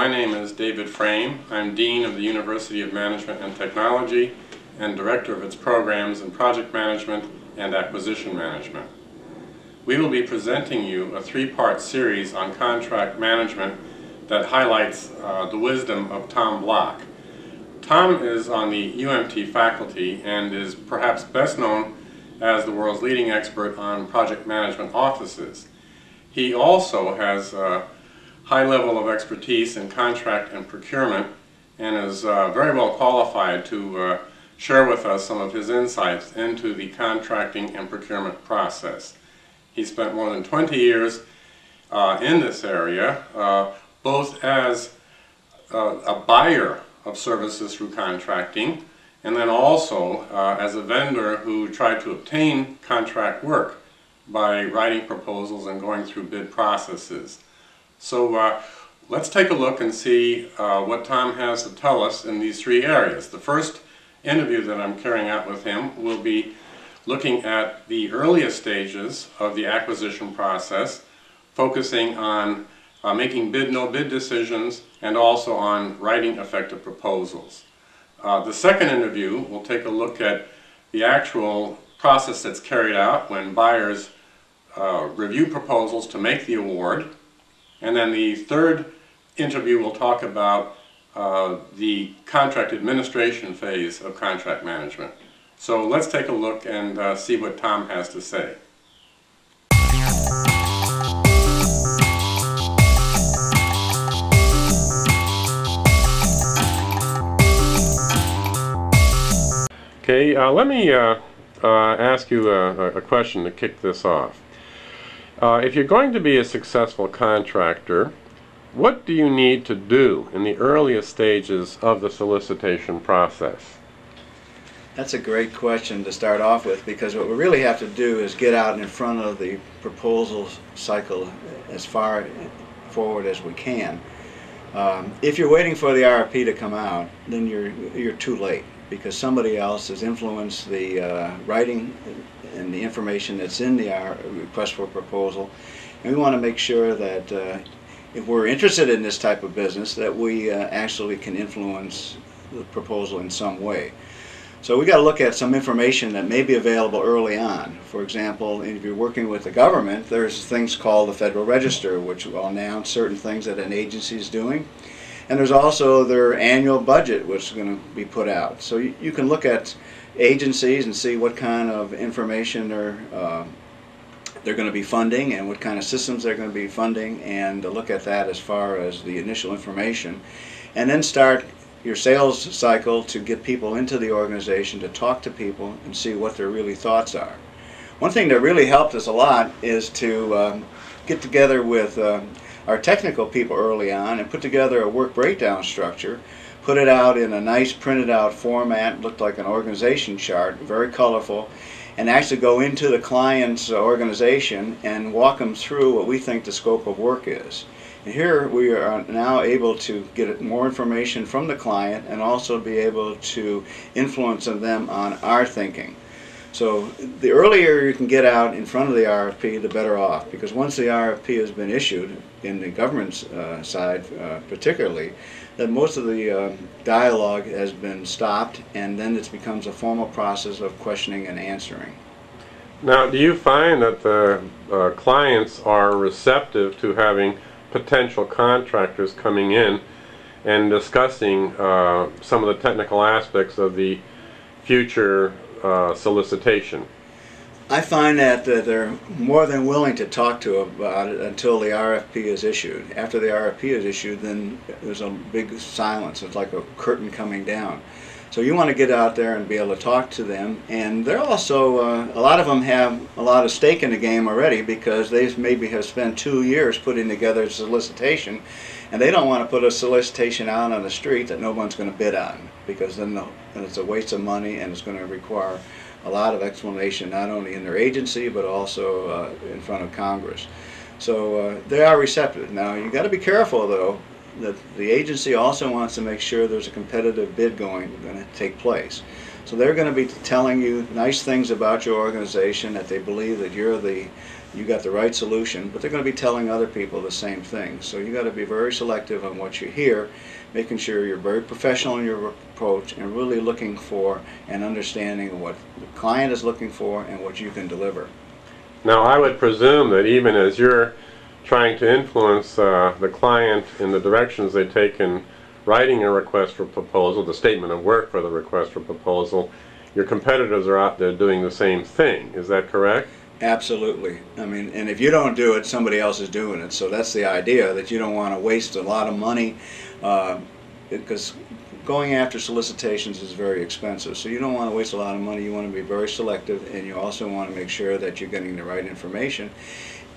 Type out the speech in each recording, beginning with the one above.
my name is David Frame. I'm Dean of the University of Management and Technology and Director of its programs in Project Management and Acquisition Management. We will be presenting you a three-part series on contract management that highlights the wisdom of Tom Block. Tom is on the UMT faculty and is perhaps best known as the world's leading expert on project management offices. He also has a high level of expertise in contract and procurement and is very well qualified to share with us some of his insights into the contracting and procurement process. He spent more than 20 years in this area, both as a buyer of services through contracting and then also as a vendor who tried to obtain contract work by writing proposals and going through bid processes. So let's take a look and see what Tom has to tell us in these three areas. The first interview that I'm carrying out with him will be looking at the earliest stages of the acquisition process, focusing on making bid-no-bid decisions and also on writing effective proposals. The second interview will take a look at the actual process that's carried out when buyers review proposals to make the award. And then the third interview will talk about the contract administration phase of contract management. So let's take a look and see what Tom has to say. Okay, let me ask you a question to kick this off. If you're going to be a successful contractor, what do you need to do in the earliest stages of the solicitation process? That's a great question to start off with, because what we really have to do is get out in front of the proposal cycle as far forward as we can. If you're waiting for the RFP to come out, then you're too late, because somebody else has influenced the writing and the information that's in the request for proposal. And we want to make sure that if we're interested in this type of business, that we actually can influence the proposal in some way. So we got to look at some information that may be available early on. For example, if you're working with the government, there's things called the Federal Register, which will announce certain things that an agency is doing. And there's also their annual budget, which is going to be put out. So you can look at agencies and see what kind of information they're going to be funding and what kind of systems they're going to be funding, and look at that as far as the initial information. And then start your sales cycle to get people into the organization, to talk to people and see what their really thoughts are. One thing that really helped us a lot is to get together with our technical people early on and put together a work breakdown structure, put it out in a nice printed out format, looked like an organization chart, very colorful, and actually go into the client's organization and walk them through what we think the scope of work is. And here we are now able to get more information from the client and also be able to influence them on our thinking. So the earlier you can get out in front of the RFP, the better off, because once the RFP has been issued, in the government's side particularly, that most of the dialogue has been stopped, and then it becomes a formal process of questioning and answering. Now, do you find that the clients are receptive to having potential contractors coming in and discussing some of the technical aspects of the future solicitation? I find that they're more than willing to talk to about it until the RFP is issued. After the RFP is issued, then there's a big silence. It's like a curtain coming down. So you want to get out there and be able to talk to them, and they're also, a lot of them have a lot of stake in the game already, because they maybe have spent 2 years putting together a solicitation, and they don't want to put a solicitation out on the street that no one's going to bid on, because then it's a waste of money and it's going to require a lot of explanation, not only in their agency but also in front of Congress. So they are receptive. Now you got to be careful though, that the agency also wants to make sure there's a competitive bid going to take place. So they're going to be telling you nice things about your organization, that they believe that you're the you got the right solution, but they're going to be telling other people the same thing. So you got to be very selective on what you hear, making sure you're very professional in your approach and really looking for and understanding what the client is looking for and what you can deliver. Now, I would presume that even as you're trying to influence the client in the directions they take in writing a request for proposal, the statement of work for the request for proposal, your competitors are out there doing the same thing. Is that correct? Absolutely. I mean, and if you don't do it, somebody else is doing it. So that's the idea, that you don't want to waste a lot of money, because going after solicitations is very expensive. So you don't want to waste a lot of money. You want to be very selective, and you also want to make sure that you're getting the right information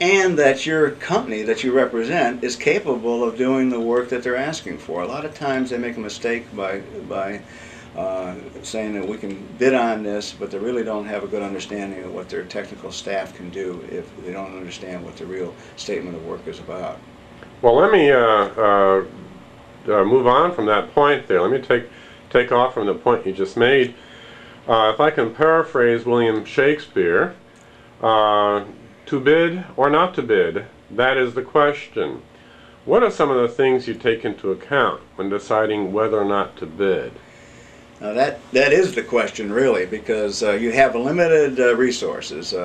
and that your company that you represent is capable of doing the work that they're asking for. A lot of times they make a mistake by saying that we can bid on this, but they really don't have a good understanding of what their technical staff can do if they don't understand what the real statement of work is about. Well, let me move on from that point there. Let me take off from the point you just made. If I can paraphrase William Shakespeare, to bid or not to bid, that is the question. What are some of the things you take into account when deciding whether or not to bid? Now that is the question, really, because you have limited resources.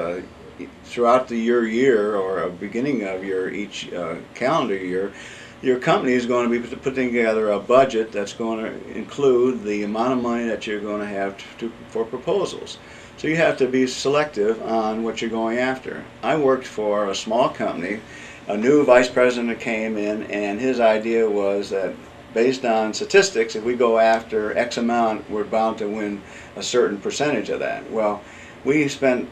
Throughout your year or beginning of each calendar year, your company is going to be putting together a budget that's going to include the amount of money that you're going to have for proposals. So you have to be selective on what you're going after. I worked for a small company. A new vice president came in, and his idea was that based on statistics, if we go after X amount, we're bound to win a certain percentage of that. Well, we spent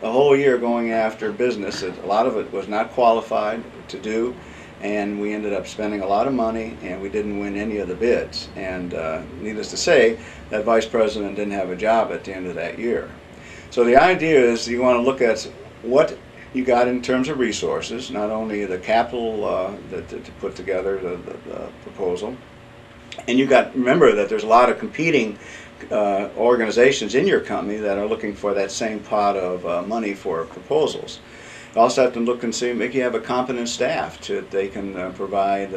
a whole year going after business that a lot of it was not qualified to do, and we ended up spending a lot of money, and we didn't win any of the bids. And needless to say, that vice president didn't have a job at the end of that year. So the idea is you want to look at what you got in terms of resources, not only the capital to put together the proposal, and you got, remember that there's a lot of competing organizations in your company that are looking for that same pot of money for proposals. You also have to look and see, make you have a competent staff they can provide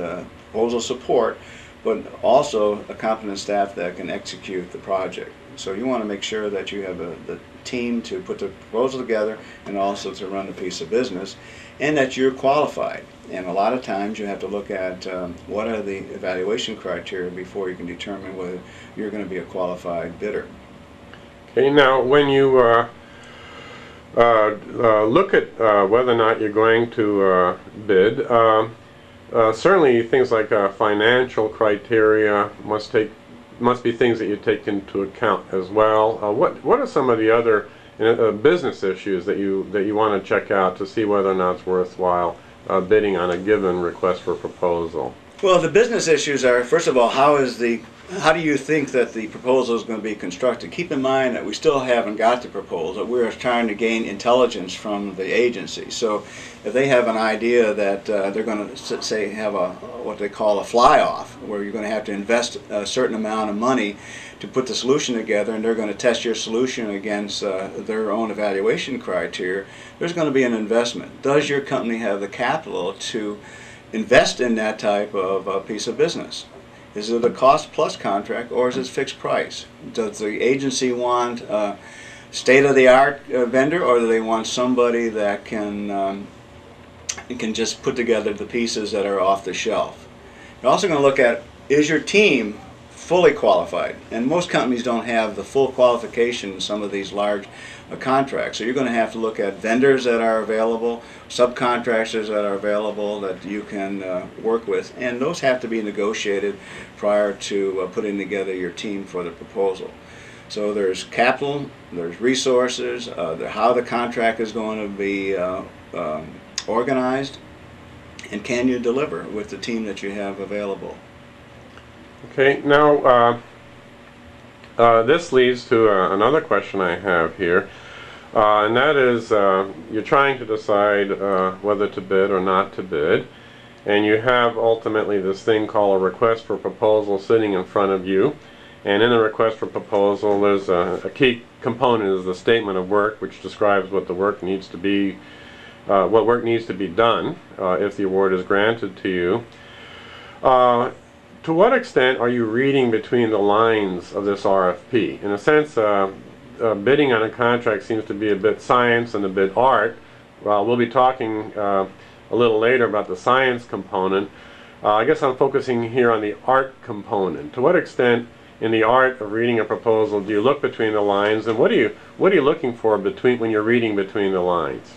proposal support, but also a competent staff that can execute the project. So you want to make sure that you have the team to put the proposal together and also to run a piece of business, and that you're qualified. And a lot of times you have to look at what are the evaluation criteria before you can determine whether you're going to be a qualified bidder. Okay, now when you look at whether or not you're going to bid, certainly things like financial criteria must be things that you take into account as well. What are some of the other business issues that you want to check out to see whether or not it's worthwhile bidding on a given request for proposal? Well, the business issues are, first of all, how do you think that the proposal is going to be constructed? Keep in mind that we still haven't got the proposal. We're trying to gain intelligence from the agency. So if they have an idea that they're going to, say, have what they call a fly-off, where you're going to have to invest a certain amount of money to put the solution together, and they're going to test your solution against their own evaluation criteria, there's going to be an investment. Does your company have the capital to invest in that type of piece of business? Is it a cost-plus contract, or is it fixed price? Does the agency want a state-of-the-art vendor, or do they want somebody that can just put together the pieces that are off the shelf? You're also going to look at, is your team fully qualified? And most companies don't have the full qualification in some of these large contracts. So you're going to have to look at vendors that are available, subcontractors that are available that you can work with, and those have to be negotiated prior to putting together your team for the proposal. So there's capital, there's resources, how the contract is going to be organized, and can you deliver with the team that you have available. Okay, now this leads to another question I have here, and that is you're trying to decide whether to bid or not to bid, and you have ultimately this thing called a request for proposal sitting in front of you, and in the request for proposal there's a key component is the statement of work, which describes what the work needs to be what work needs to be done if the award is granted to you. To what extent are you reading between the lines of this RFP? In a sense, bidding on a contract seems to be a bit science and a bit art. Well, we'll be talking a little later about the science component. I guess I'm focusing here on the art component. To what extent in the art of reading a proposal do you look between the lines, and what are you looking for when you're reading between the lines?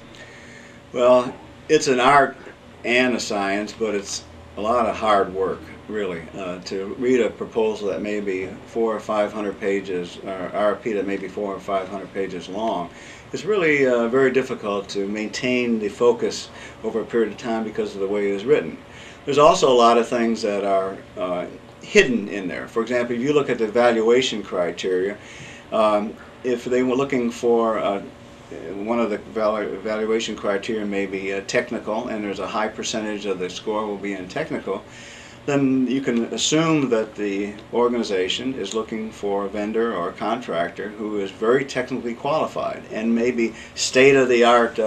Well, it's an art and a science, but it's a lot of hard work, really, to read a proposal that may be 400 or 500 pages, or RFP that may be 400 or 500 pages long. It's really very difficult to maintain the focus over a period of time because of the way it is written. There's also a lot of things that are hidden in there. For example, if you look at the evaluation criteria, if they were looking for one of the evaluation criteria may be technical, and there's a high percentage of the score will be in technical, then you can assume that the organization is looking for a vendor or a contractor who is very technically qualified and maybe state-of-the-art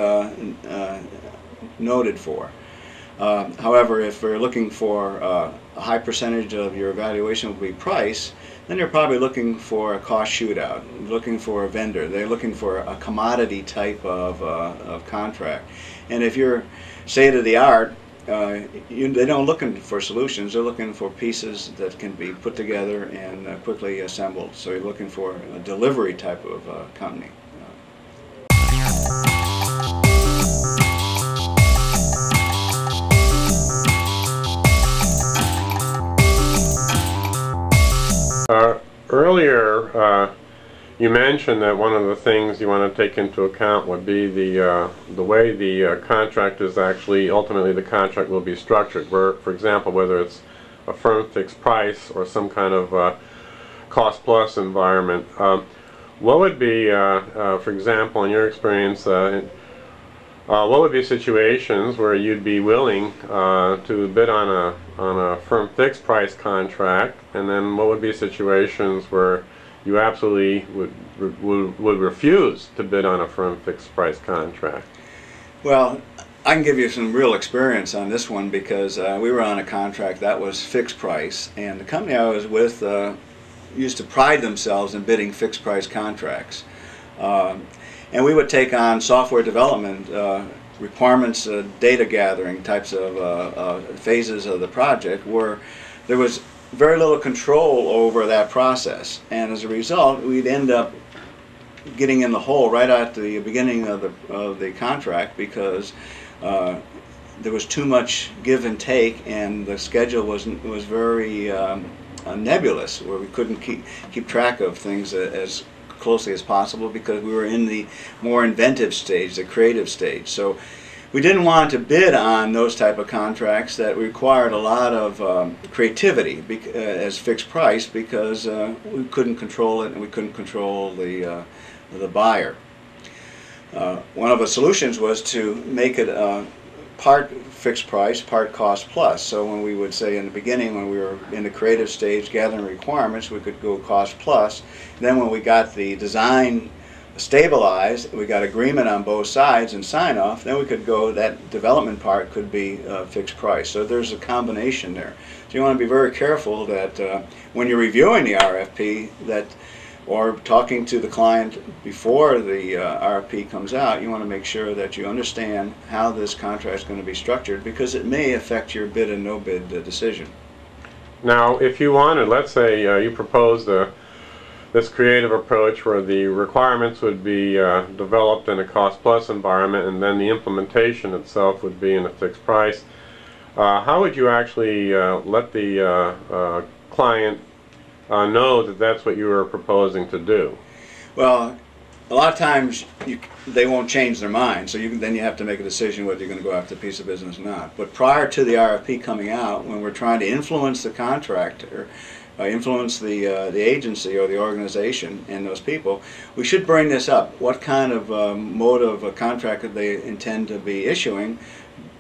noted for. However, if we're looking for a high percentage of your evaluation will be price, then they're probably looking for a cost shootout, looking for a vendor. They're looking for a commodity type of contract. And if you're state-of-the-art, they're not looking for solutions. They're looking for pieces that can be put together and quickly assembled. So you're looking for a delivery type of company. Earlier, you mentioned that one of the things you want to take into account would be the way the contract is actually, ultimately the contract will be structured. Where, for example, whether it's a firm fixed price or some kind of cost plus environment. What would be, for example, in your experience, what would be situations where you'd be willing to bid on a firm fixed price contract, and then what would be situations where you absolutely would refuse to bid on a firm fixed price contract? Well, I can give you some real experience on this one because we were on a contract that was fixed price, and the company I was with used to pride themselves in bidding fixed price contracts. And we would take on software development requirements, data gathering types of phases of the project where there was very little control over that process. And as a result, we'd end up getting in the hole right at the beginning of the contract because there was too much give and take, and the schedule was very nebulous, where we couldn't keep track of things as closely as possible because we were in the more inventive stage, the creative stage. So we didn't want to bid on those type of contracts that required a lot of creativity as fixed price because we couldn't control it and we couldn't control the buyer. One of the solutions was to make it part fixed price, part cost plus. So when we would say in the beginning, when we were in the creative stage gathering requirements, we could go cost plus. Then when we got the design stabilized, we got agreement on both sides and sign off, then we could go, that development part could be fixed price. So there's a combination there. So you want to be very careful that when you're reviewing the RFP or talking to the client before the RFP comes out, you want to make sure that you understand how this contract is going to be structured because it may affect your bid and no bid decision. Now, if you wanted, let's say you proposed this creative approach where the requirements would be developed in a cost plus environment and then the implementation itself would be in a fixed price, how would you actually let the client know that that's what you were proposing to do? Well, a lot of times they won't change their mind, so then you have to make a decision whether you're going to go after the piece of business or not. But prior to the RFP coming out, when we're trying to influence the contractor, influence the agency or the organization and those people, we should bring this up. What kind of mode of a contract that they intend to be issuing,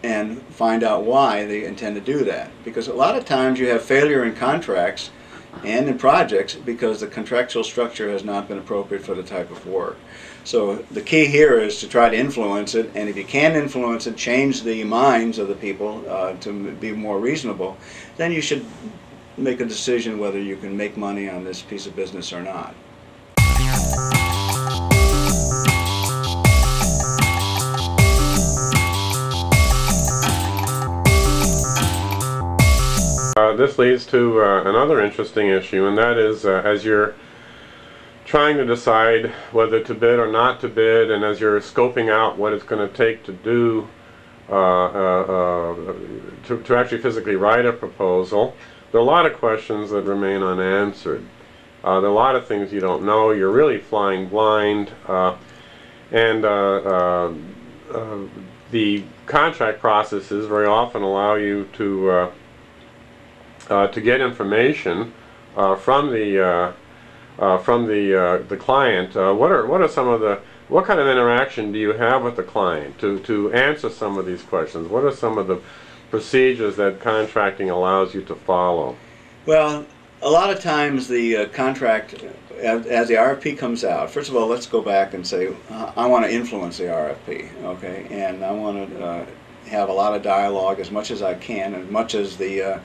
and find out why they intend to do that. Because a lot of times you have failure in contracts and in projects because the contractual structure has not been appropriate for the type of work. So the key here is to try to influence it, and if you can influence it, change the minds of the people to be more reasonable, then you should make a decision whether you can make money on this piece of business or not. This leads to another interesting issue, and that is as you're trying to decide whether to bid or not to bid, and as you're scoping out what it's going to take to do to actually physically write a proposal, there are a lot of questions that remain unanswered. There are a lot of things you don't know. You're really flying blind, and the contract processes very often allow you to get information from the client. What kind of interaction do you have with the client to answer some of these questions? What are some of the procedures that contracting allows you to follow? Well, a lot of times the contract, as the RFP comes out, first of all, let's go back and say, I want to influence the RFP, okay, and I want to have a lot of dialogue as much as I can, as much as the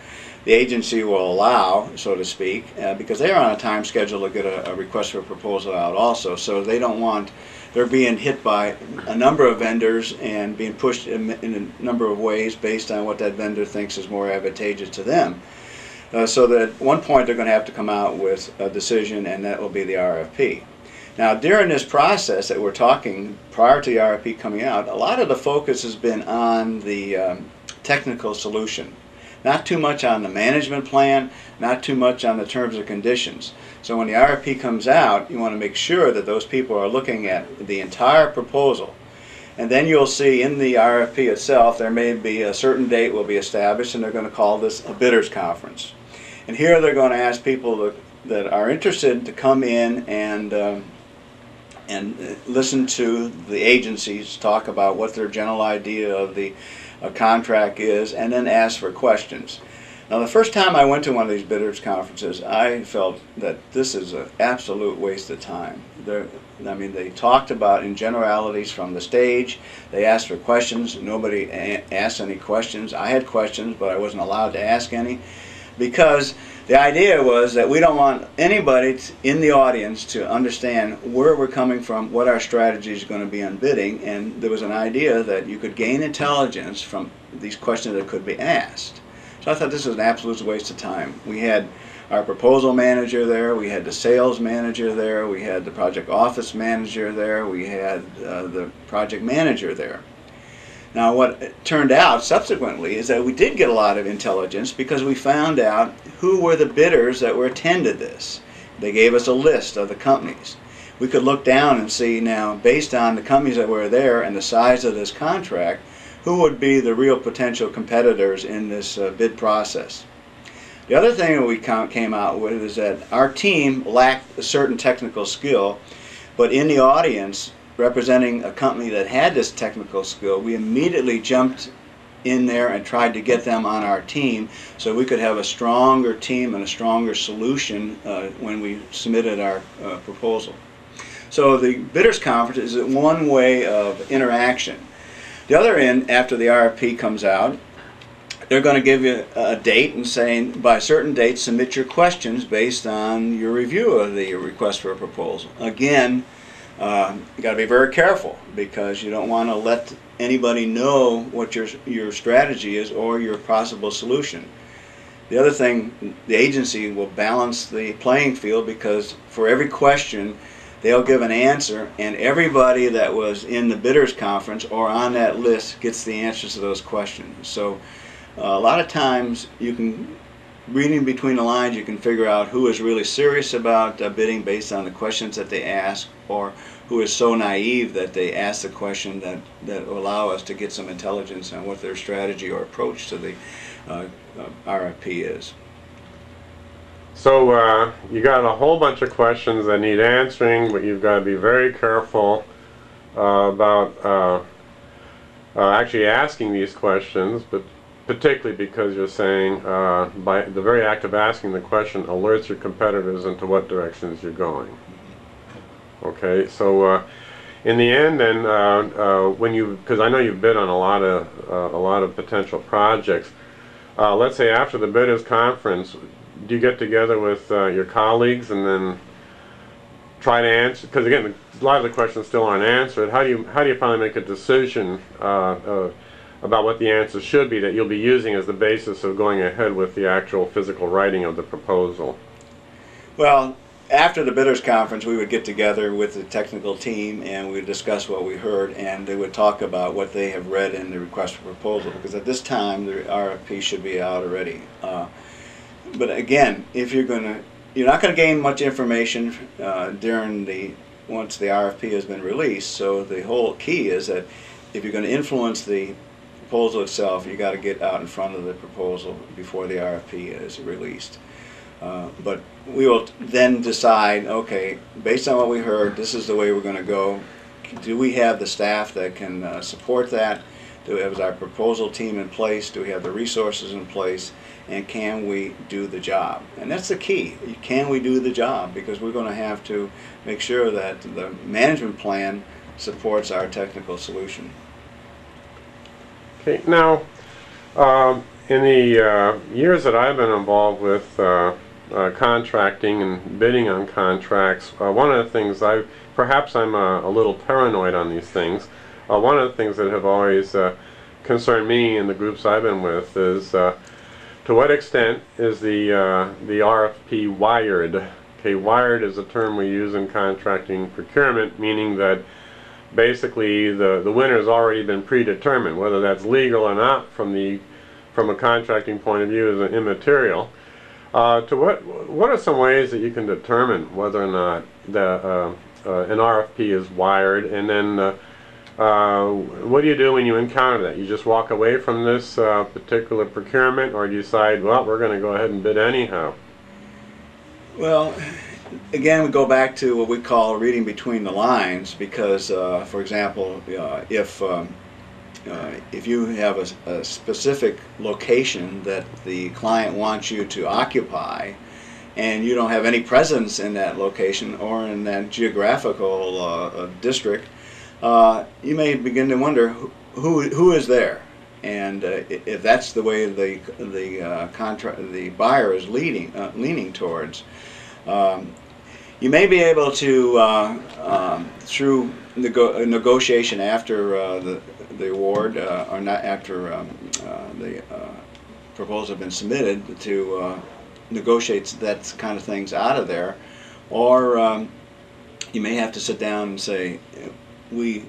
agency will allow, so to speak, because they're on a time schedule to get a request for a proposal out also, so they don't want, they're being hit by a number of vendors and being pushed in a number of ways based on what that vendor thinks is more advantageous to them. So that at one point they're going to have to come out with a decision, and that will be the RFP. Now, during this process that we're talking, prior to the RFP coming out, a lot of the focus has been on the technical solution. Not too much on the management plan, not too much on the terms and conditions. So when the RFP comes out, you want to make sure that those people are looking at the entire proposal. And then you'll see in the RFP itself, there may be a certain date will be established, and they're going to call this a bidders conference. And here they're going to ask people that are interested to come in and listen to the agencies talk about what their general idea of the contract is, and then ask for questions. Now, the first time I went to one of these bidders conferences, I felt that this is an absolute waste of time. They talked about in generalities from the stage. They asked for questions. Nobody asked any questions. I had questions, but I wasn't allowed to ask any, because the idea was that we don't want anybody in the audience to understand where we're coming from, what our strategy is going to be on bidding, and there was an idea that you could gain intelligence from these questions that could be asked. So I thought this was an absolute waste of time. We had our proposal manager there, we had the sales manager there, we had the project office manager there, we had the project manager there. Now, what turned out subsequently is that we did get a lot of intelligence because we found out who were the bidders that were attended this. They gave us a list of the companies. We could look down and see now, based on the companies that were there and the size of this contract, who would be the real potential competitors in this bid process. The other thing that we came out with is that our team lacked a certain technical skill, but in the audience, representing a company that had this technical skill, we immediately jumped in there and tried to get them on our team so we could have a stronger team and a stronger solution when we submitted our proposal. So the bidders conference is one way of interaction. The other end, after the RFP comes out, they're going to give you a date and saying by a certain date submit your questions based on your review of the request for a proposal. Again, you got to be very careful because you don't want to let anybody know what your strategy is or your possible solution. The other thing, the agency will balance the playing field because for every question they'll give an answer, and everybody that was in the bidders conference or on that list gets the answers to those questions. So a lot of times you can, reading between the lines, you can figure out who is really serious about bidding based on the questions that they ask, or who is so naive that they ask the question that will allow us to get some intelligence on what their strategy or approach to the RFP is. So you got a whole bunch of questions that need answering, but you've got to be very careful about actually asking these questions. But particularly because you're saying by the very act of asking the question alerts your competitors into what directions you're going. Okay, so in the end, then, when you, because I know you've bid on a lot of potential projects. Let's say after the bidders conference, do you get together with your colleagues and then try to answer? Because again, a lot of the questions still aren't answered. How do you finally make a decision about what the answer should be that you'll be using as the basis of going ahead with the actual physical writing of the proposal? Well, after the bidders conference, we would get together with the technical team and we'd discuss what we heard, and they would talk about what they have read in the request for proposal, because at this time the RFP should be out already. But again, if you're not going to gain much information once the RFP has been released. So the whole key is that if you're going to influence the proposal itself, you got to get out in front of the proposal before the RFP is released. But we will then decide, okay, based on what we heard, this is the way we're going to go. Do we have the staff that can support that? Do we have our proposal team in place? Do we have the resources in place? And can we do the job? And that's the key. Can we do the job? Because we're going to have to make sure that the management plan supports our technical solution. Okay, now, in the years that I've been involved with contracting and bidding on contracts, one of the things perhaps I'm a little paranoid on these things. One of the things that have always concerned me in the groups I've been with is to what extent is the RFP wired? Okay, wired is a term we use in contracting procurement, meaning that basically the winner has already been predetermined. Whether that's legal or not from a contracting point of view is immaterial. What are some ways that you can determine whether or not an RFP is wired, and then what do you do when you encounter that? You just walk away from this particular procurement, or do you decide, well, we're going to go ahead and bid anyhow? Well, again, we go back to what we call reading between the lines, because, for example, if you have a specific location that the client wants you to occupy, and you don't have any presence in that location or in that geographical district, you may begin to wonder who is there, and if that's the way the buyer is leaning towards. You may be able to, through negotiation after the award, or not after the proposal has been submitted, to negotiate that kind of things out of there, or you may have to sit down and say, they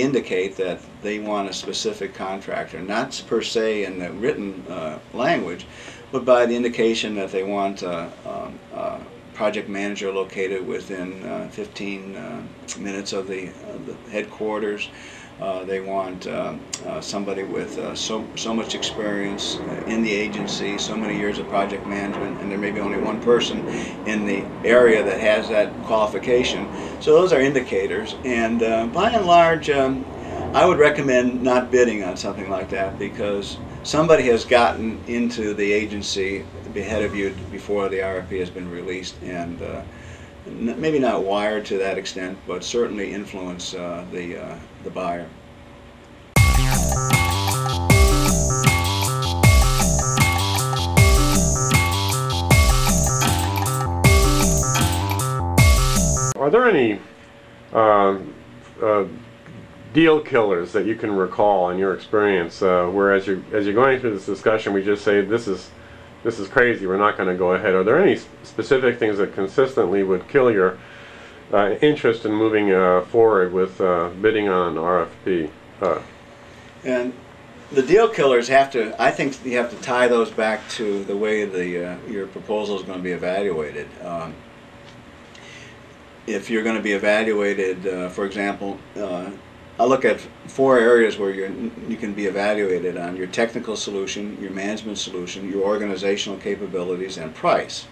indicate that they want a specific contractor, not per se in the written language, but by the indication that they want a project manager located within 15 minutes of the headquarters. They want somebody with so much experience in the agency, so many years of project management, and there may be only one person in the area that has that qualification. So those are indicators, and by and large, I would recommend not bidding on something like that, because somebody has gotten into the agency ahead of you before the RFP has been released, and maybe not wired to that extent, but certainly influence the buyer. Are there any deal killers that you can recall in your experience, where as you're going through this discussion, we just say this is crazy, we're not going to go ahead? Are there any specific things that consistently would kill your interest in moving forward with bidding on an RFP? And the deal killers I think you have to tie those back to the way your proposal is going to be evaluated. If you're going to be evaluated, for example, I look at 4 areas where you can be evaluated on: your technical solution, your management solution, your organizational capabilities, and price.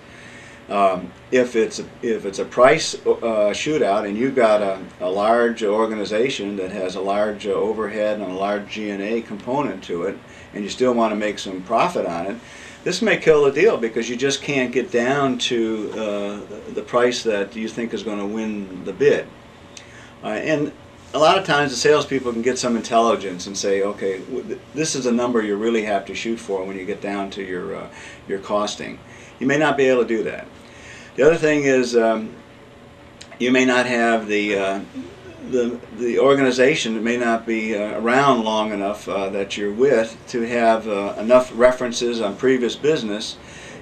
If it's a price shootout and you've got a large organization that has a large overhead and a large G&A component to it, and you still want to make some profit on it, this may kill the deal because you just can't get down to the price that you think is going to win the bid. And a lot of times the salespeople can get some intelligence and say, okay, this is a number you really have to shoot for when you get down to your costing. You may not be able to do that. The other thing is you may not have the organization may not be around long enough that you're with to have enough references on previous business,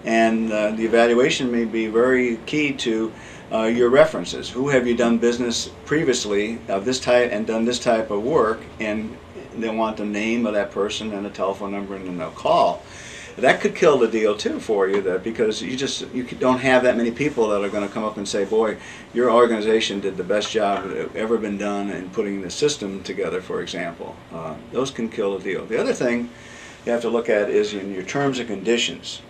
and the evaluation may be very key to your references. Who have you done business previously of this type and done this type of work, and they want the name of that person and a telephone number, and then they'll call. That could kill the deal too for you, because you don't have that many people that are going to come up and say, boy, your organization did the best job that ever been done in putting the system together, for example. Those can kill the deal. The other thing you have to look at is in your terms and conditions.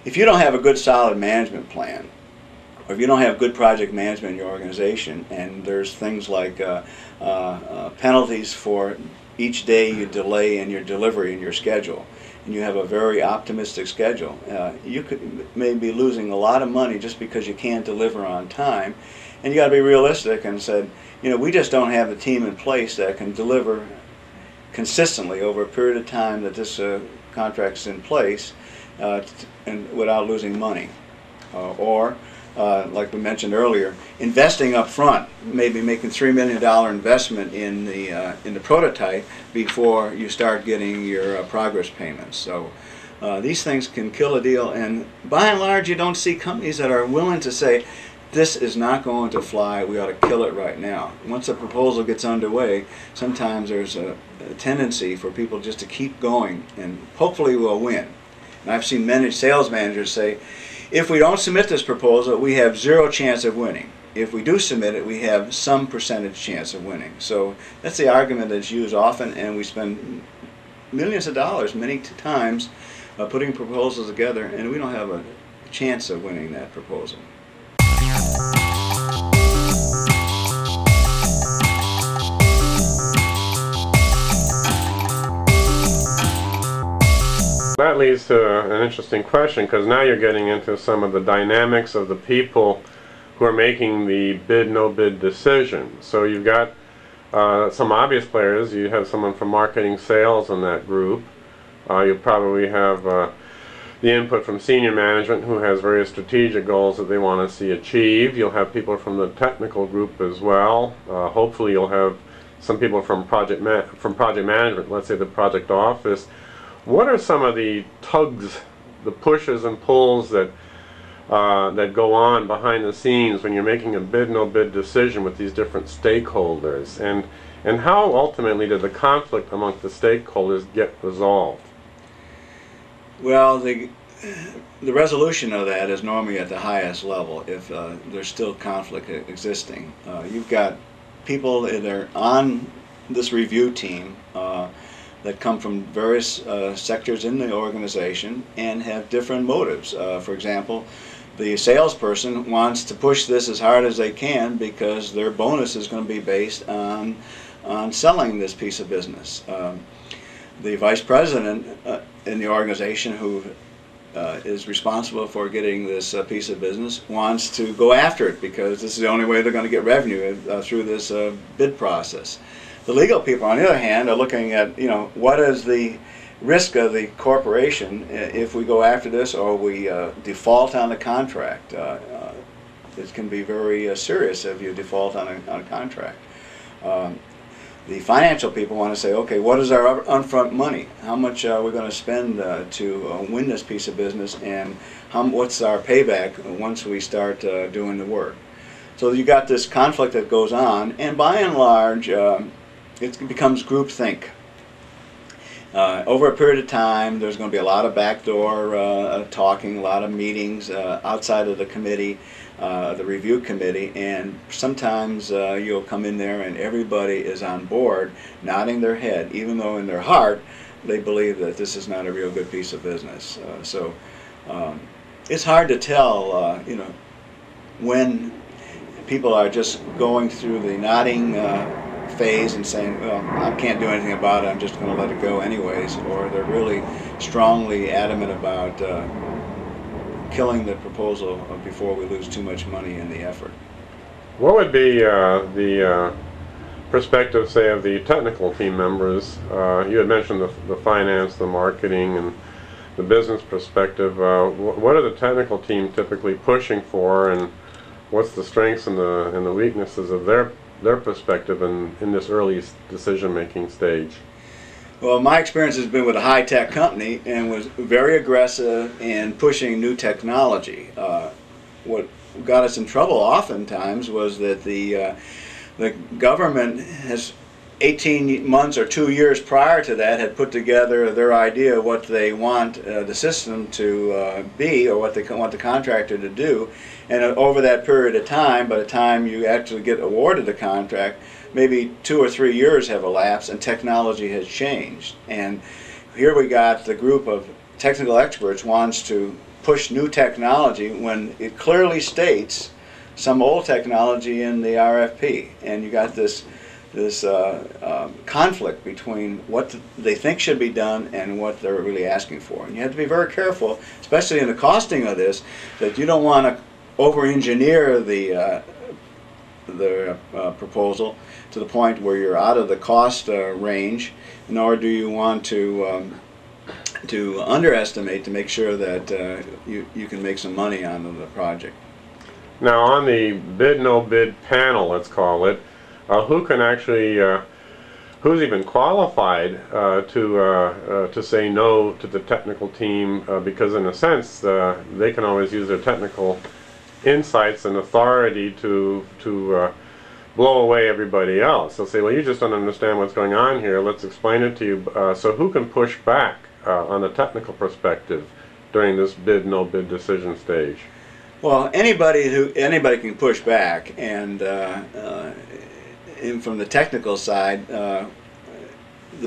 If you don't have a good solid management plan, or if you don't have good project management in your organization, and there's things like penalties for each day you delay in your delivery in your schedule, and you have a very optimistic schedule, you may be losing a lot of money just because you can't deliver on time. And you got to be realistic and said, we just don't have the team in place that can deliver consistently over a period of time that this contract's in place, and without losing money. Like we mentioned earlier, investing up front, maybe making $3 million investment in the prototype before you start getting your progress payments. So these things can kill a deal, and by and large you don't see companies that are willing to say, this is not going to fly, we ought to kill it right now. Once a proposal gets underway, sometimes there's a tendency for people just to keep going, and hopefully we'll win. And I've seen many sales managers say, if we don't submit this proposal, we have 0 chance of winning. If we do submit it, we have some percentage chance of winning. So that's the argument that's used often, and we spend millions of dollars many times putting proposals together, and we don't have a chance of winning that proposal. That leads to an interesting question, because now you're getting into some of the dynamics of the people who are making the bid-no-bid decision. So you've got some obvious players. You have someone from marketing sales in that group. You'll probably have the input from senior management, who has various strategic goals that they want to see achieved. You'll have people from the technical group as well. Hopefully you'll have some people from project management, let's say the project office. What are some of the tugs, the pushes and pulls that that go on behind the scenes when you're making a bid-no-bid decision with these different stakeholders, and how ultimately did the conflict amongst the stakeholders get resolved? Well, the resolution of that is normally at the highest level if there's still conflict existing. You've got people that are on this review team that come from various sectors in the organization and have different motives. For example, the salesperson wants to push this as hard as they can because their bonus is going to be based on selling this piece of business. The vice president in the organization who is responsible for getting this piece of business wants to go after it because this is the only way they're going to get revenue through this bid process. The legal people, on the other hand, are looking at, what is the risk of the corporation if we go after this or we default on the contract. It can be very serious if you default on a contract. The financial people want to say, okay, what is our upfront money? How much are we going to spend to win this piece of business, and what's our payback once we start doing the work? So you got this conflict that goes on, and by and large, it becomes groupthink. Over a period of time, there's going to be a lot of backdoor talking, a lot of meetings outside of the committee, the review committee, and sometimes you'll come in there and everybody is on board, nodding their head, even though in their heart they believe that this is not a real good piece of business. So it's hard to tell, when people are just going through the nodding phase and saying, well, I can't do anything about it, I'm just going to let it go anyways, or they're really strongly adamant about killing the proposal before we lose too much money in the effort. What would be the perspective, say, of the technical team members? You had mentioned the finance, the marketing, and the business perspective. What are the technical team typically pushing for, and what's the strengths and the weaknesses of their perspective in this early decision-making stage? Well, my experience has been with a high-tech company and was very aggressive in pushing new technology. What got us in trouble oftentimes was that the government has 18 months or 2 years prior to that had put together their idea of what they want the system to be, or what they want the contractor to do, and over that period of time, by the time you actually get awarded the contract, maybe 2 or 3 years have elapsed and technology has changed. And here we got the group of technical experts wants to push new technology when it clearly states some old technology in the RFP, and you got this conflict between what they think should be done and what they're really asking for. And you have to be very careful, especially in the costing of this, that you don't want to over-engineer the proposal to the point where you're out of the cost range, nor do you want to underestimate to make sure that you can make some money on the project. Now, on the bid no bid panel, let's call it, who can actually, who's even qualified to say no to the technical team, because in a sense they can always use their technical insights and authority to blow away everybody else. They'll say, well, you just don't understand what's going on here, let's explain it to you. So who can push back on the technical perspective during this bid no bid decision stage? Well, anybody can push back, and from the technical side, the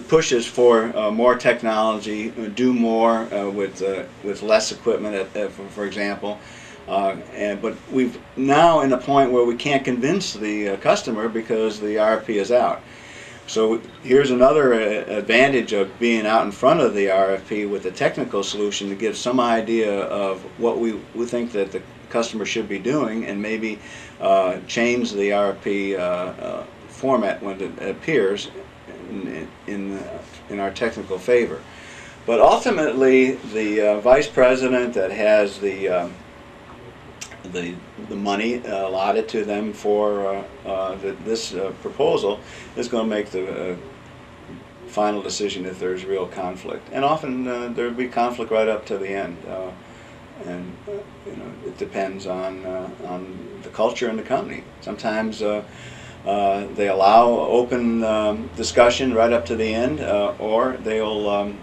pushes for more technology, do more with less equipment, for example. But we've now in a point where we can't convince the customer because the RFP is out. So here's another advantage of being out in front of the RFP with the technical solution, to give some idea of what we think that the customer should be doing, and maybe change the RFP format when it appears in our technical favor. But ultimately, the vice president that has the money allotted to them for this proposal is going to make the final decision if there's real conflict. And often there'll be conflict right up to the end. And it depends on the culture in the company. Sometimes they allow open discussion right up to the end, or they'll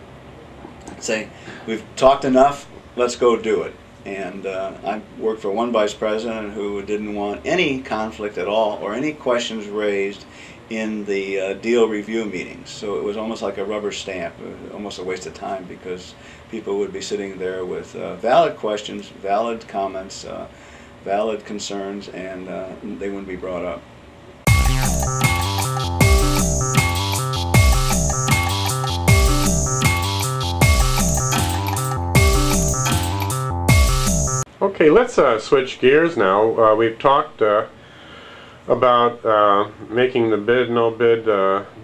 say, we've talked enough, let's go do it. And I worked for one vice president who didn't want any conflict at all, or any questions raised in the deal review meetings. So it was almost like a rubber stamp, almost a waste of time, because people would be sitting there with valid questions, valid comments, valid concerns, and they wouldn't be brought up. Okay, let's switch gears now. We've talked about making the bid no bid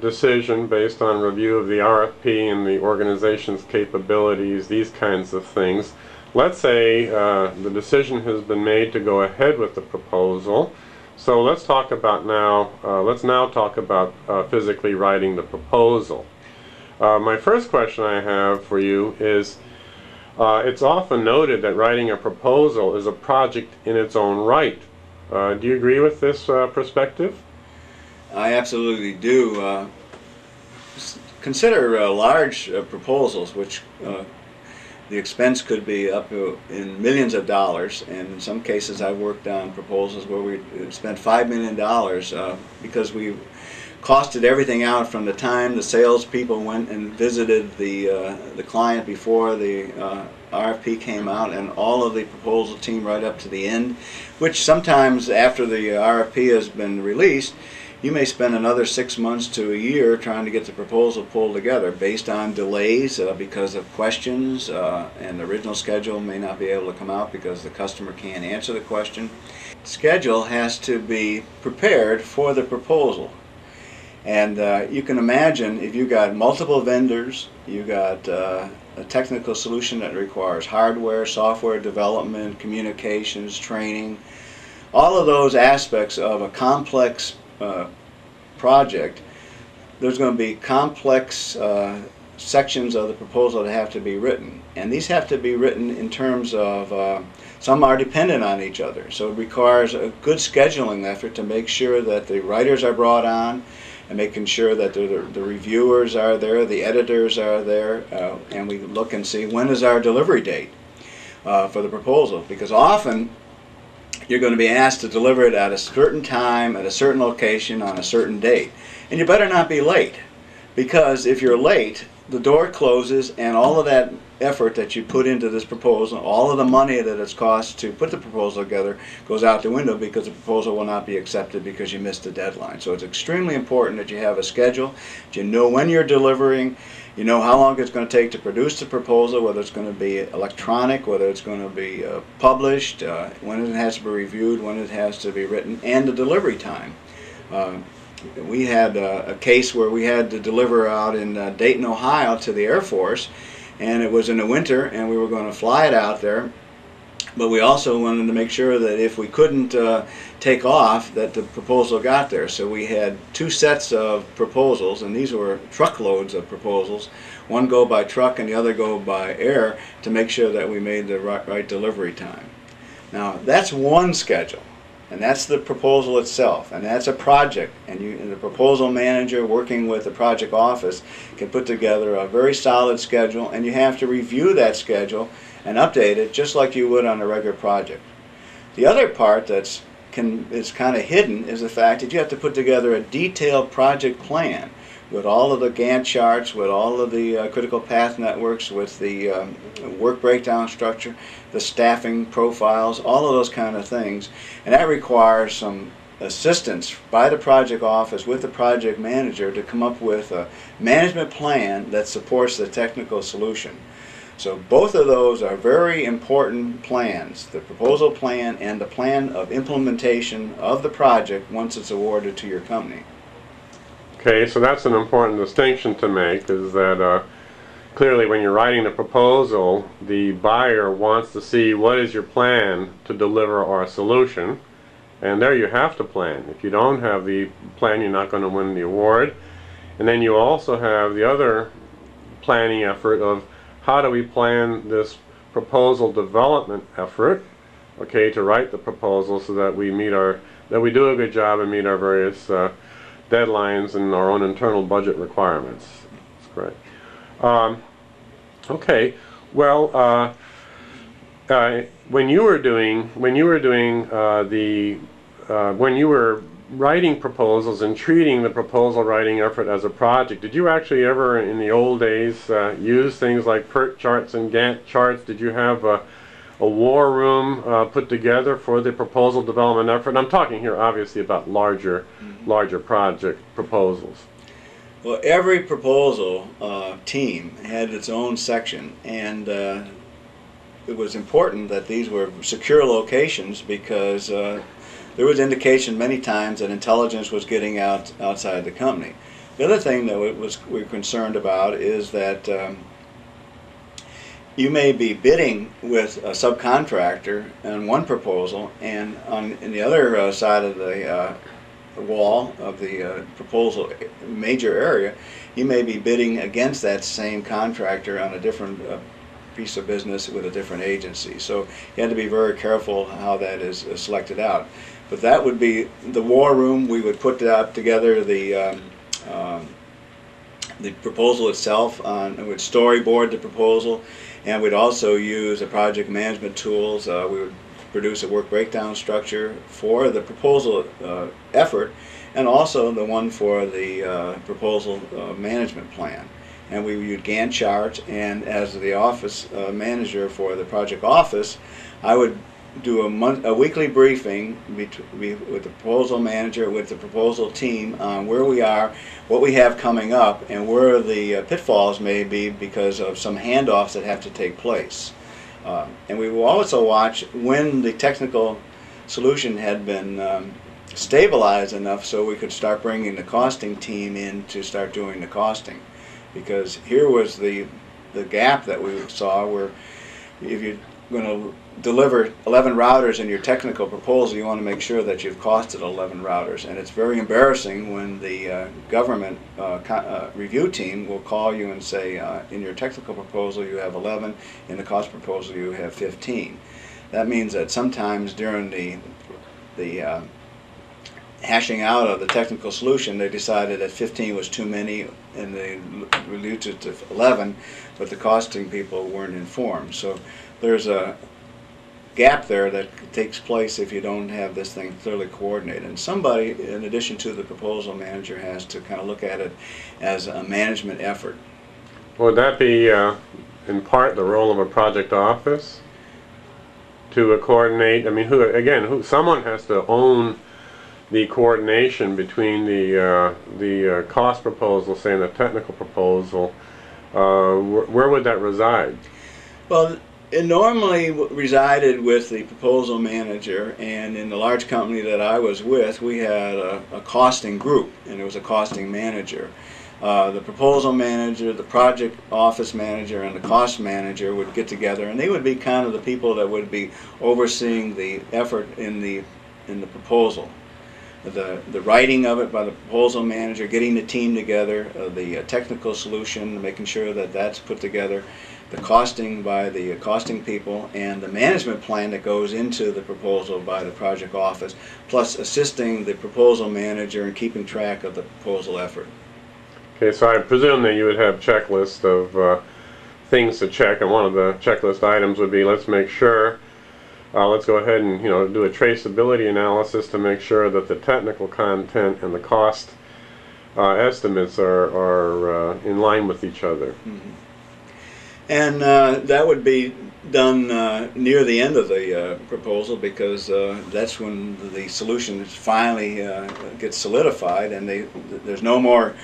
decision based on review of the RFP and the organization's capabilities, these kinds of things. Let's say the decision has been made to go ahead with the proposal. So let's talk about now, let's now talk about physically writing the proposal. My first question I have for you is, it's often noted that writing a proposal is a project in its own right. Do you agree with this perspective? I absolutely do. Consider large proposals, which the expense could be up in millions of dollars, and in some cases I've worked on proposals where we spent $5 million because we costed everything out from the time the salespeople went and visited the client before the RFP came out, and all of the proposal team right up to the end, which sometimes after the RFP has been released, you may spend another 6 months to a year trying to get the proposal pulled together based on delays because of questions, and the original schedule may not be able to come out because the customer can't answer the question. Schedule has to be prepared for the proposal. And you can imagine if you got multiple vendors, you got a technical solution that requires hardware, software development, communications, training, all of those aspects of a complex project. There's going to be complex sections of the proposal that have to be written, and these have to be written in terms of some are dependent on each other, so it requires a good scheduling effort to make sure that the writers are brought on and making sure that the reviewers are there, the editors are there, and we look and see when is our delivery date for the proposal, because often you're going to be asked to deliver it at a certain time, at a certain location, on a certain date. And you better not be late, because if you're late, the door closes and all of that effort that you put into this proposal, all of the money that it's cost to put the proposal together goes out the window, because the proposal will not be accepted because you missed the deadline. So it's extremely important that you have a schedule, that you know when you're delivering, you know how long it's going to take to produce the proposal, whether it's going to be electronic, whether it's going to be published, when it has to be reviewed, when it has to be written, and the delivery time. We had a case where we had to deliver out in Dayton, Ohio to the Air Force, and it was in the winter and we were going to fly it out there, but we also wanted to make sure that if we couldn't take off, that the proposal got there. So we had 2 sets of proposals, and these were truckloads of proposals. One go by truck and the other go by air, to make sure that we made the right delivery time. Now that's one schedule, and that's the proposal itself, and that's a project, and the proposal manager working with the project office can put together a very solid schedule, and you have to review that schedule and update it just like you would on a regular project. The other part is kind of hidden is the fact that you have to put together a detailed project plan with all of the Gantt charts, with all of the critical path networks, with the work breakdown structure, the staffing profiles, all of those kind of things. And that requires some assistance by the project office with the project manager to come up with a management plan that supports the technical solution. So both of those are very important plans, the proposal plan and the plan of implementation of the project once it's awarded to your company. Okay, so that's an important distinction to make, is that clearly when you're writing the proposal, the buyer wants to see what is your plan to deliver our solution, and there you have to plan. If you don't have the plan, you're not going to win the award. And then you also have the other planning effort of how do we plan this proposal development effort, okay, to write the proposal so that we do a good job and meet our various deadlines and our own internal budget requirements. That's great. Okay, well, when you were writing proposals and treating the proposal writing effort as a project, did you actually ever in the old days use things like PERT charts and Gantt charts? Did you have a war room put together for the proposal development effort? I'm talking here obviously about larger project proposals. Well, every proposal team had its own section, and it was important that these were secure locations, because there was indication many times that intelligence was getting out outside the company. The other thing that we were concerned about is that you may be bidding with a subcontractor on one proposal, and on the other side of the wall of the proposal major area, you may be bidding against that same contractor on a different piece of business with a different agency. So you have to be very careful how that is selected out. But that would be the war room. We would put together the proposal itself, and we'd storyboard the proposal, and we'd also use the project management tools. We would produce a work breakdown structure for the proposal effort, and also the one for the proposal management plan. and we reviewed Gantt charts. And as the office manager for the project office, I would do a weekly briefing with the proposal manager, with the proposal team, on where we are, what we have coming up, and where the pitfalls may be because of some handoffs that have to take place. And we will also watch when the technical solution had been stabilized enough so we could start bringing the costing team in to start doing the costing. Because here was the gap that we saw, where if you're going to deliver 11 routers in your technical proposal, you want to make sure that you've costed 11 routers. And it's very embarrassing when the government review team will call you and say, in your technical proposal you have 11, in the cost proposal you have 15. That means that sometimes during the hashing out of the technical solution, they decided that 15 was too many and they reduced it to 11, but the costing people weren't informed. So there's a gap there that takes place if you don't have this thing clearly coordinated. And somebody, in addition to the proposal manager, has to kind of look at it as a management effort. Would that be in part the role of a project office to coordinate? I mean, someone has to own the coordination between the cost proposal, say, and the technical proposal. Where would that reside? Well, it normally resided with the proposal manager, and in the large company that I was with, we had a costing group, and it was a costing manager. The proposal manager, the project office manager, and the cost manager would get together, and they would be kind of the people that would be overseeing the effort in the proposal. The writing of it by the proposal manager, getting the team together, the technical solution, making sure that that's put together, the costing by the costing people, and the management plan that goes into the proposal by the project office, plus assisting the proposal manager in keeping track of the proposal effort. Okay, so I presume that you would have checklists of things to check, and one of the checklist items would be, let's make sure, let's go ahead and do a traceability analysis to make sure that the technical content and the cost estimates are in line with each other. Mm-hmm. And that would be done near the end of the proposal, because that's when the solution finally gets solidified, and there's no more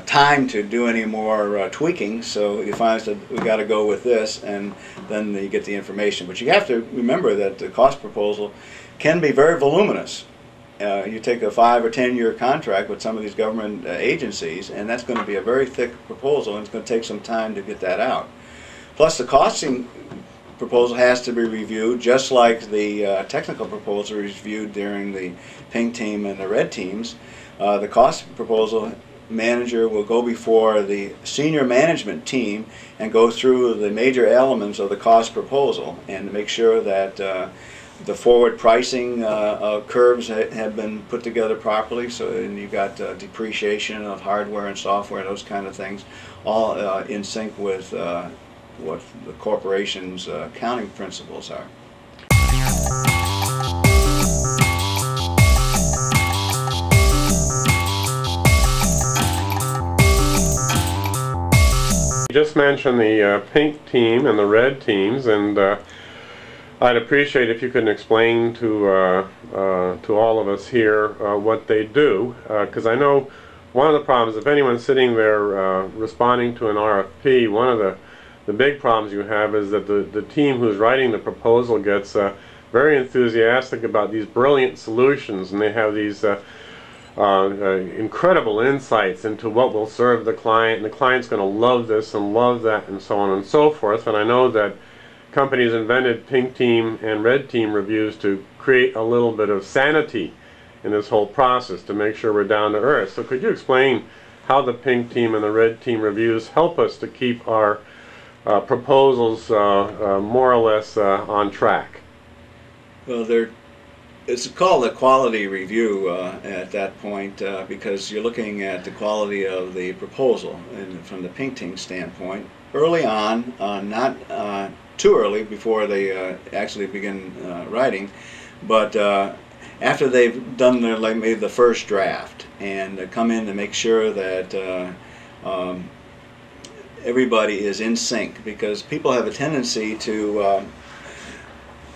time to do any more tweaking. So you find that we got to go with this, and then you get the information. But you have to remember that the cost proposal can be very voluminous. You take a 5 or 10 year contract with some of these government agencies, and that's going to be a very thick proposal, and it's going to take some time to get that out. Plus, the costing proposal has to be reviewed, just like the technical proposal is reviewed during the pink team and the red teams. The cost proposal manager will go before the senior management team and go through the major elements of the cost proposal and make sure that the forward pricing curves have been put together properly. So you've got depreciation of hardware and software, those kind of things, all in sync with what the corporation's accounting principles are. You just mentioned the pink team and the red teams, and I'd appreciate if you could explain to all of us here what they do, because I know one of the problems, if anyone's sitting there responding to an RFP, one of the big problems you have is that the team who's writing the proposal gets very enthusiastic about these brilliant solutions, and they have these incredible insights into what will serve the client, and the client's going to love this and love that and so on and so forth. And I know that companies invented pink team and red team reviews to create a little bit of sanity in this whole process, to make sure we're down to earth. So could you explain how the pink team and the red team reviews help us to keep our proposals more or less on track? Well, it's called a quality review at that point, because you're looking at the quality of the proposal, and from the pink team standpoint, early on, not too early before they actually begin writing, but after they've done maybe the first draft, and come in to make sure that everybody is in sync, because people have a tendency to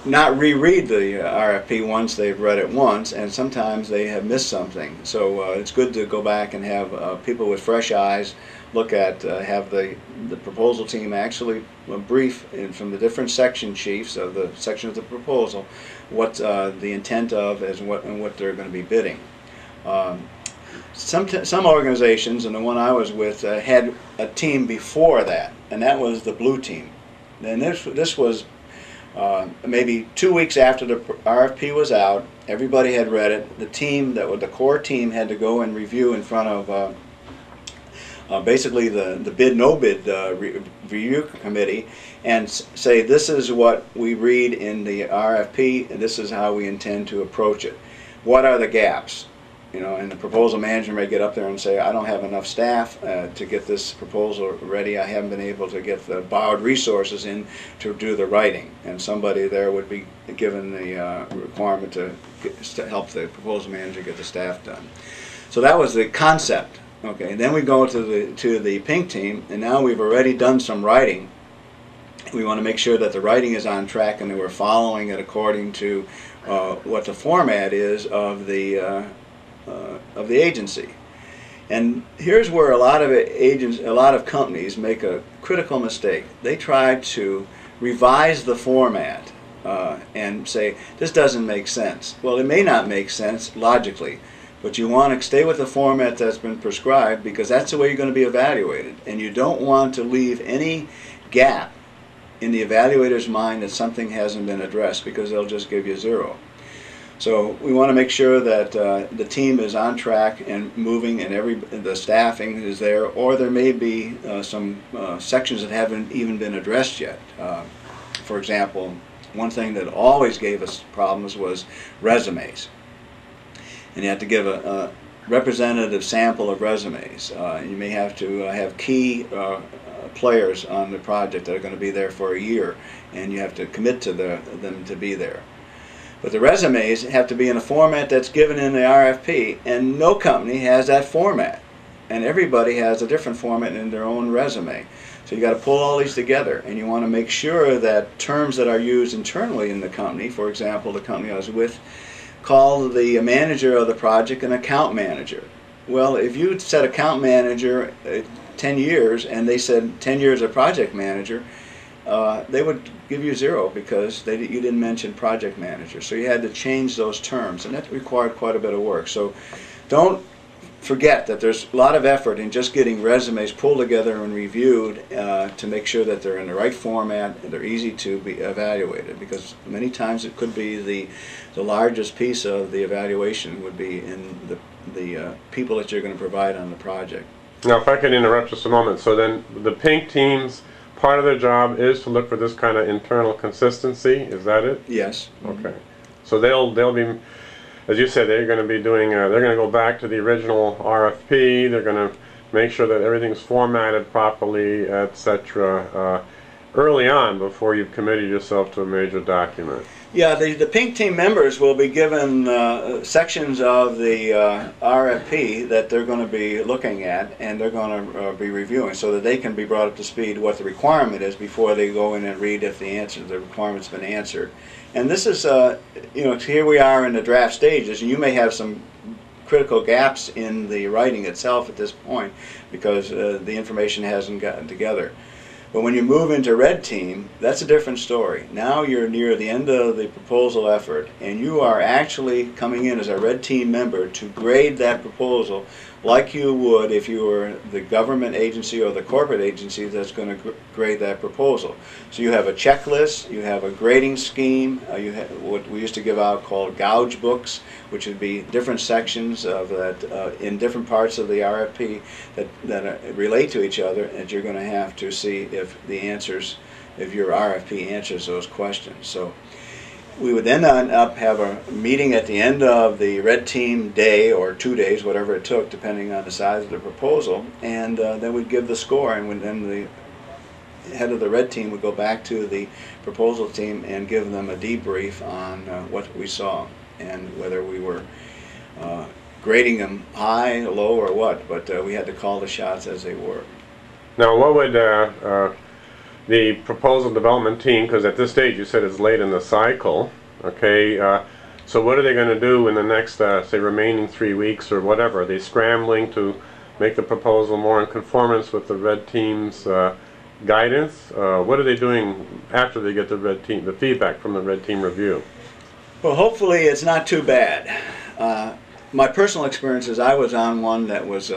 not reread the RFP once they've read it once, and sometimes they have missed something. So it's good to go back and have people with fresh eyes look at, have the proposal team actually brief from the different section chiefs of the section of the proposal what the intent of is, and what they're going to be bidding. Some organizations, and the one I was with, had a team before that, and that was the blue team. And this was maybe 2 weeks after the RFP was out. Everybody had read it. The team, the core team, had to go and review in front of basically the bid no bid review committee, and say, this is what we read in the RFP, and this is how we intend to approach it. What are the gaps? You know, and the proposal manager may get up there and say, I don't have enough staff to get this proposal ready. I haven't been able to get the borrowed resources in to do the writing. And somebody there would be given the requirement to help the proposal manager get the staff done. So that was the concept. Okay, then we go to the pink team, and now we've already done some writing. We want to make sure that the writing is on track and that we're following it according to what the format is of the agency. And here's where a lot of companies make a critical mistake. They try to revise the format and say, this doesn't make sense. Well, it may not make sense logically, but you want to stay with the format that's been prescribed, because that's the way you're going to be evaluated. And you don't want to leave any gap in the evaluator's mind that something hasn't been addressed, because they'll just give you 0. So we want to make sure that the team is on track and moving, and the staffing is there, or there may be some sections that haven't even been addressed yet. For example, one thing that always gave us problems was resumes. And you have to give a representative sample of resumes. You may have to have key players on the project that are going to be there for a year, and you have to commit to them to be there. But the resumes have to be in a format that's given in the RFP, and no company has that format. And everybody has a different format in their own resume. So you got to pull all these together, and you want to make sure that terms that are used internally in the company, for example, the company I was with called the manager of the project an account manager. Well, if you said account manager 10 years and they said 10 years of project manager, they would give you 0, because you didn't mention project manager. So you had to change those terms, and that required quite a bit of work. So don't forget that there's a lot of effort in just getting resumes pulled together and reviewed to make sure that they're in the right format and they're easy to be evaluated, because many times it could be the largest piece of the evaluation would be in the people that you're going to provide on the project. Now, if I could interrupt just a moment. So then the pink teams, part of their job is to look for this kind of internal consistency. Is that it? Yes. Okay. So they'll be, as you said, they're going to be doing. They're going to go back to the original RFP. They're going to make sure that everything's formatted properly, etc. Early on, before you've committed yourself to a major document. Yeah, the pink team members will be given sections of the RFP that they're going to be looking at, and they're going to be reviewing, so that they can be brought up to speed what the requirement is before they go in and read if the requirement's been answered. And this is, you know, here we are in the draft stages, and you may have some critical gaps in the writing itself at this point, because the information hasn't gotten together. But when you move into red team, that's a different story. Now you're near the end of the proposal effort, and you are actually coming in as a red team member to grade that proposal like you would if you were the government agency or the corporate agency that's going to grade that proposal. So you have a checklist, you have a grading scheme, you have what we used to give out called gouge books, which would be different sections of that in different parts of the RFP that relate to each other, and you're going to have to see if your RFP answers those questions. So we would then have a meeting at the end of the red team day, or 2 days, whatever it took, depending on the size of the proposal, and then we'd give the score, and then the head of the red team would go back to the proposal team and give them a debrief on what we saw and whether we were grading them high, low, or what, but we had to call the shots as they were. Now, what would the proposal development team, because at this stage you said it's late in the cycle, okay, so what are they going to do in the next, say, remaining 3 weeks or whatever? Are they scrambling to make the proposal more in conformance with the red team's guidance? What are they doing after they get the feedback from the red team review? Well, hopefully it's not too bad. My personal experience is I was on one that was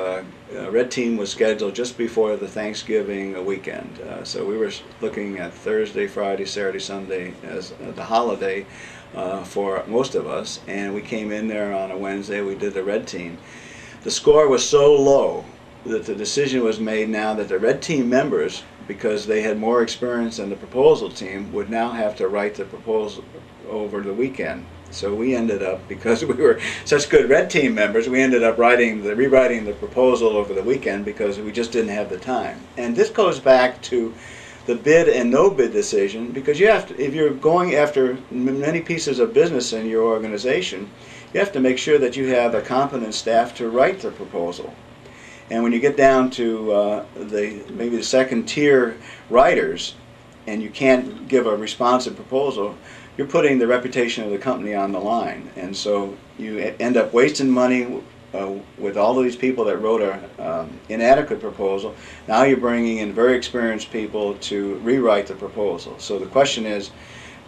red team was scheduled just before the Thanksgiving weekend. So we were looking at Thursday, Friday, Saturday, Sunday as the holiday for most of us, and we came in there on a Wednesday. We did the red team. The score was so low that the decision was made now that the red team members, because they had more experience than the proposal team, would now have to write the proposal over the weekend. So we ended up, because we were such good red team members, we ended up rewriting the proposal over the weekend because we just didn't have the time. And this goes back to the bid and no bid decision, because you have to, if you're going after many pieces of business in your organization, you have to make sure that you have a competent staff to write the proposal. And when you get down to maybe the second tier writers, and you can't give a responsive proposal, you're putting the reputation of the company on the line. And so you end up wasting money with all of these people that wrote a inadequate proposal. Now you're bringing in very experienced people to rewrite the proposal. So the question is,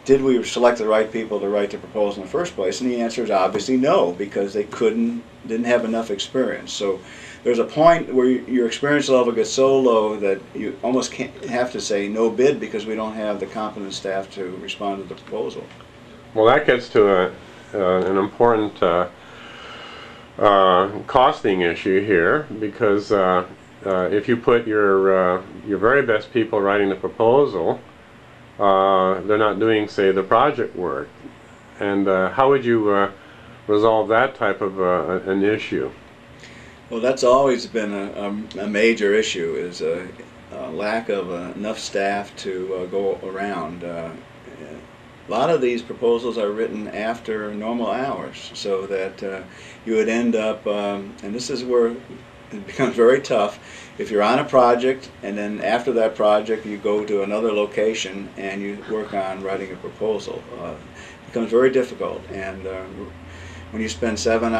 did we select the right people to write the proposal in the first place? And the answer is obviously no, because they didn't have enough experience. So there's a point where your experience level gets so low that you almost can't have to say no bid because we don't have the competent staff to respond to the proposal. Well, that gets to an important costing issue here, because if you put your very best people writing the proposal, they're not doing, say, the project work. And how would you resolve that type of an issue? Well, that's always been a major issue, is a lack of enough staff to go around. A lot of these proposals are written after normal hours, so that you would end up, and this is where it becomes very tough, if you're on a project and then after that project you go to another location and you work on writing a proposal. It becomes very difficult, and when you spend 7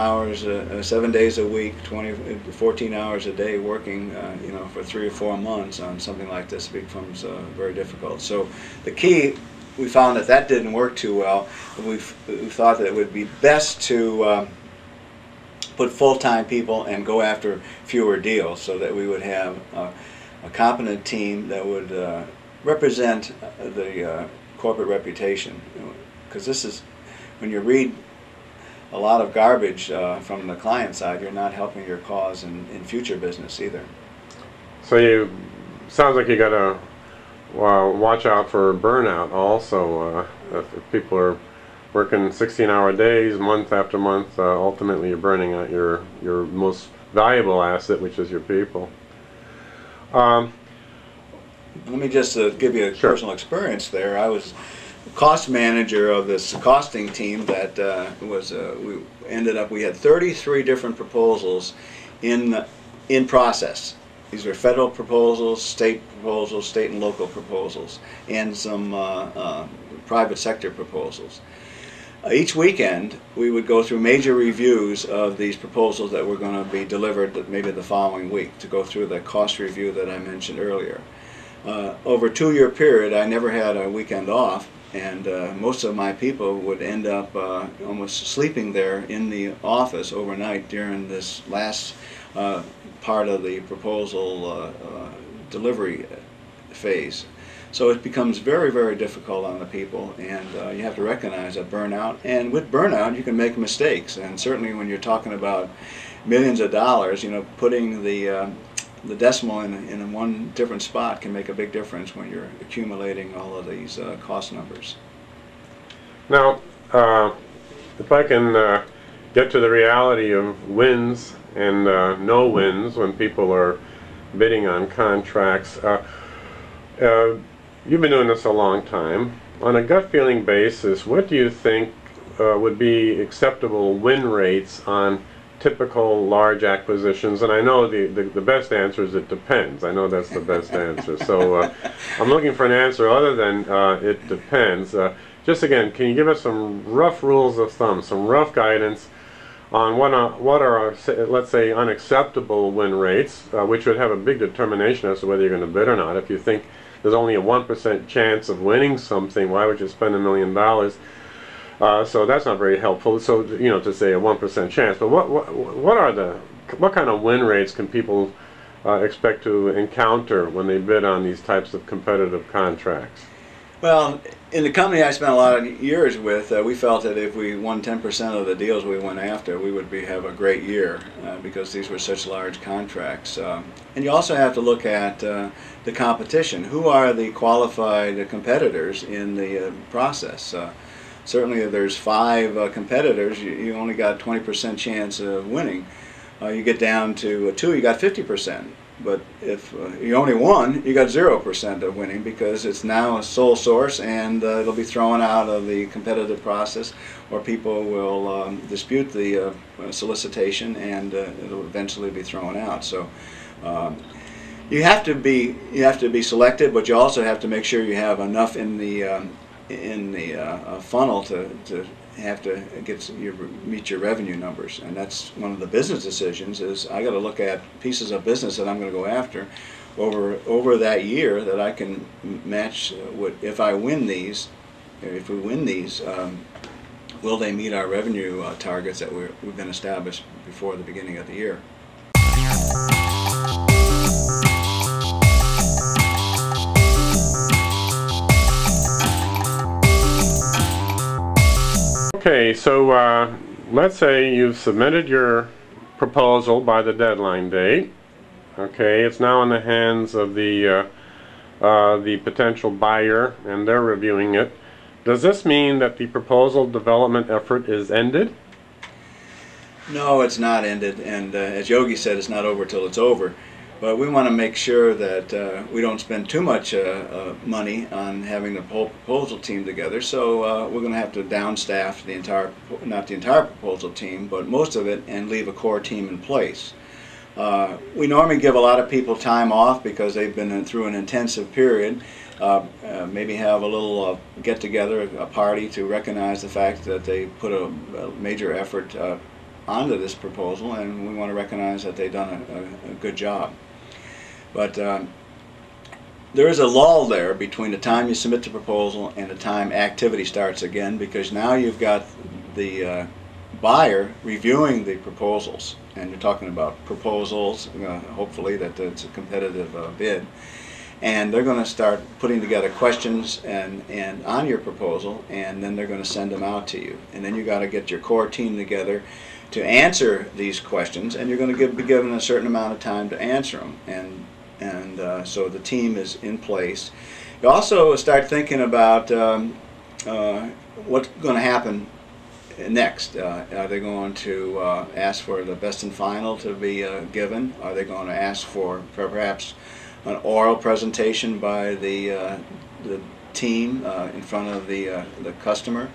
days a week, 14 hours a day working, for 3 or 4 months on something like this, it becomes very difficult. So the key, we found that didn't work too well. We thought that it would be best to put full-time people and go after fewer deals, so that we would have a competent team that would represent the corporate reputation. Because this is, when you read a lot of garbage from the client side, you're not helping your cause in future business either. So sounds like you got to watch out for burnout also. If people are working 16-hour days, month after month, ultimately you're burning out your most valuable asset, which is your people. Let me just give you a Sure. personal experience there. I was cost manager of this costing team that we had 33 different proposals in process. These were federal proposals, state and local proposals, and some private sector proposals. Each weekend we would go through major reviews of these proposals that were going to be delivered maybe the following week, to go through the cost review that I mentioned earlier. Over a 2-year period I never had a weekend off, and most of my people would end up almost sleeping there in the office overnight during this last part of the proposal delivery phase. So it becomes very, very difficult on the people, and you have to recognize that burnout. And with burnout you can make mistakes, and certainly when you're talking about millions of dollars, putting the decimal in one different spot can make a big difference when you're accumulating all of these cost numbers. Now, if I can get to the reality of wins and no wins when people are bidding on contracts, you've been doing this a long time. On a gut feeling basis, what do you think would be acceptable win rates on typical large acquisitions? And I know the best answer is it depends. I know that's the best answer. So I'm looking for an answer other than it depends. Just again, can you give us some rough rules of thumb, some rough guidance on what are let's say, unacceptable win rates, which would have a big determination as to whether you're going to bid or not. If you think there's only a 1% chance of winning something, why would you spend $1 million? So that's not very helpful. So, you know, to say a 1% chance. But what kind of win rates can people expect to encounter when they bid on these types of competitive contracts? Well, in the company I spent a lot of years with, we felt that if we won 10% of the deals we went after, we would have a great year because these were such large contracts. And you also have to look at the competition. Who are the qualified competitors in the process? Certainly if there's 5 competitors, you only got 20% chance of winning. You get down to 2, you got 50%. But if you only won, you got 0% of winning because it's now a sole source and it'll be thrown out of the competitive process, or people will dispute the solicitation and it'll eventually be thrown out. So you have to be selective, but you also have to make sure you have enough in the funnel to have to meet your revenue numbers. And that's one of the business decisions, is I got to look at pieces of business that I'm going to go after over that year that I can match if I win these, if we win these, will they meet our revenue targets that we've been established before the beginning of the year. Okay, so let's say you've submitted your proposal by the deadline date. Okay, it's now in the hands of the potential buyer, and they're reviewing it. Does this mean that the proposal development effort is ended? No, it's not ended, and as Yogi said, it's not over till it's over. But we want to make sure that we don't spend too much money on having the whole proposal team together. So we're going to have to downstaff the entire, not the entire proposal team, but most of it, and leave a core team in place. We normally give a lot of people time off because they've been through an intensive period. Maybe have a little get-together, a party to recognize the fact that they put a major effort onto this proposal, and we want to recognize that they've done a good job. But there is a lull there between the time you submit the proposal and the time activity starts again, because now you've got the buyer reviewing the proposals, and you're talking about proposals, hopefully that it's a competitive bid, and they're going to start putting together questions and on your proposal, and then they're going to send them out to you, and then you got to get your core team together to answer these questions, and you're going to be given a certain amount of time to answer them, and so the team is in place. You also start thinking about what's going to happen next. Are they going to ask for the best and final to be given? Are they going to ask for perhaps an oral presentation by the team in front of the customer?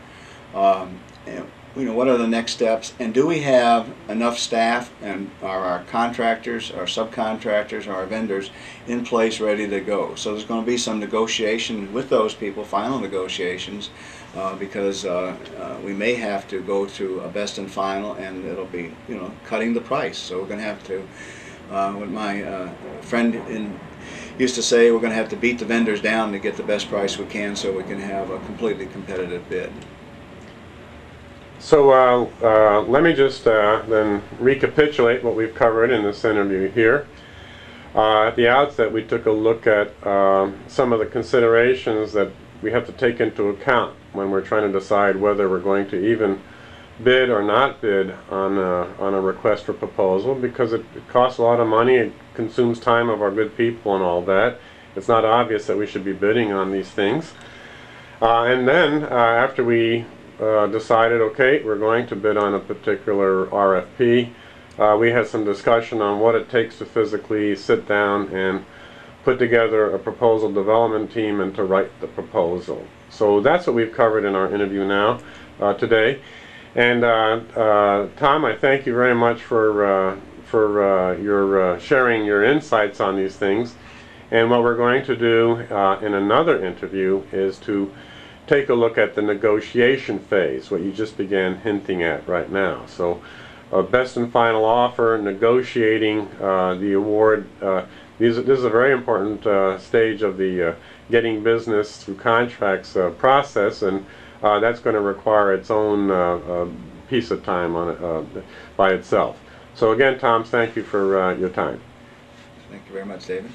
You know, what are the next steps, and do we have enough staff, and are our contractors, our subcontractors, our vendors in place ready to go? So there's going to be some negotiation with those people, final negotiations, because we may have to go to a best and final, and it'll be, you know, cutting the price. So we're going to have to, what my friend used to say, we're going to have to beat the vendors down to get the best price we can, so we can have a completely competitive bid. So let me just then recapitulate what we've covered in this interview here. At the outset, we took a look at some of the considerations that we have to take into account when we're trying to decide whether we're going to even bid or not bid on a request for proposal, because it costs a lot of money, it consumes time of our good people and all that. It's not obvious that we should be bidding on these things. And then after we decided, okay, we're going to bid on a particular RFP, we had some discussion on what it takes to physically sit down and put together a proposal development team and to write the proposal. So that's what we've covered in our interview now today. And Tom, I thank you very much for your sharing your insights on these things. And what we're going to do in another interview is to take a look at the negotiation phase, what you just began hinting at right now. So best and final offer, negotiating the award. This is a very important stage of the getting business through contracts process, and that's going to require its own piece of time on it by itself. So again, Tom, thank you for your time. Thank you very much, David.